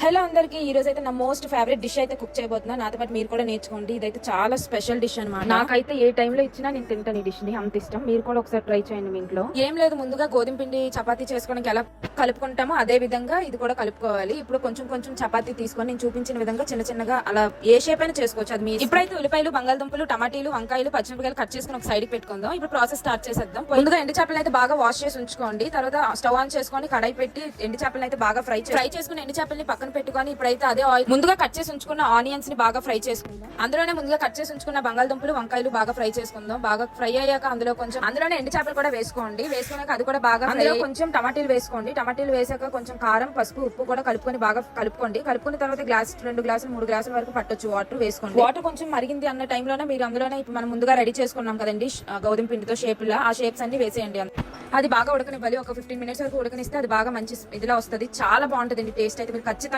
Hello అందరికి ఈ రోజు అయితే నా మోస్ట్ ఫేవరెట్ డిష్ అయితే కుక్ చేయబోతున్నా. నాతో పాటు మీరు కూడా నేర్చుకోండి. ఇదైతే చాలా స్పెషల్ డిష్ అన్నమాట. నాకైతే ఏ టైంలో ఇచ్చినా నేను తింటాను ఈ డిష్ ని, అంత ఇష్టం. మీరు కూడా ఒకసారి ట్రై చేయండి మీ ఇంట్లో. ఏం లేదు, ముందుగా గోధుమ పిండి చపాతీ చేసుకోవడానికి ఎలా కలుపుకుంటామో అదే విధంగా ఇది కూడా కలుపుకోవాలి. ఇప్పుడు కొంచెం కొంచెం చపాతీ తీసుకొని నేను చూపించిన విధంగా చిన్న చిన్నగా అలా ఏ షేప్ అయినా చేసుకోవచ్చు, అది మీ ఇప్పుడైతే ఉల్లిపాయలు, బంగాళదుంపలు, టమాటీలు, వంకాయలు, పచ్చిమిరపకాయలు కట్ చేసుకుని ఒక సైడ్ పెట్టుకుందాం. ఇప్పుడు ప్రాసెస్ స్టార్ట్ చేసేద్దాం. ముందుగా ఎండు చేపలను అయితే బాగా వాష్ చేసి ఉంచుకోండి. తర్వాత స్టవ్ ఆన్ చేసుకొని కడాయి పెట్టి ఎండు చేపలను అయితే బాగా ఫ్రై చేసుకుని ఎండు చేపల్ని పక్కన పెట్టుకొని ఇప్పుడైతే అదే ఆయిల్ ముందుగా కట్ చేసి ఉంచుకున్న ఆనియన్స్ ని బాగా ఫ్రై చేసుకుందాం. అందులోనే ముందుగా కట్ చేసి ఉంచుకున్న బంగాళదుంపలు, వంకాయలు బాగా ఫ్రై చేసుకుందాం. బాగా ఫ్రై అయ్యాక అందులోనే ఎండు చేపలు కూడా వేసుకోండి. వేసుకున్నాక అది కూడా బాగా అందులో కొంచెం టమాటీలు వేసుకోండి. టమాటీలు వేసాక కొంచెం కారం, పసుపు, ఉప్పు కూడా కలుపుకొని బాగా కలుపుకోండి. కలుపుకున్న తర్వాత 2 గ్లాసులు 3 గ్లాసుల వరకు పట్టొచ్చు వాటర్ వేసుకోండి. వాటర్ కొంచెం మరిగింది అన్న టైంలోనే మీరు అందులోనే ఇప్పుడు మనం ముందుగా రెడీ చేసుకున్నాం కదండి గోధుమ పిండితో షేపులా, ఆ షేప్స్ అన్ని వేసేయండి. అది బాగా ఉడకనివ్వాలి. ఒక 15 మినిట్స్ వరకు ఉడకనిస్తే అది బాగా మంచి ఇదిలా వస్తుంది. చాలా బాగుంటుంది టేస్ట్ అయితే. మీరు ఖచ్చితంగా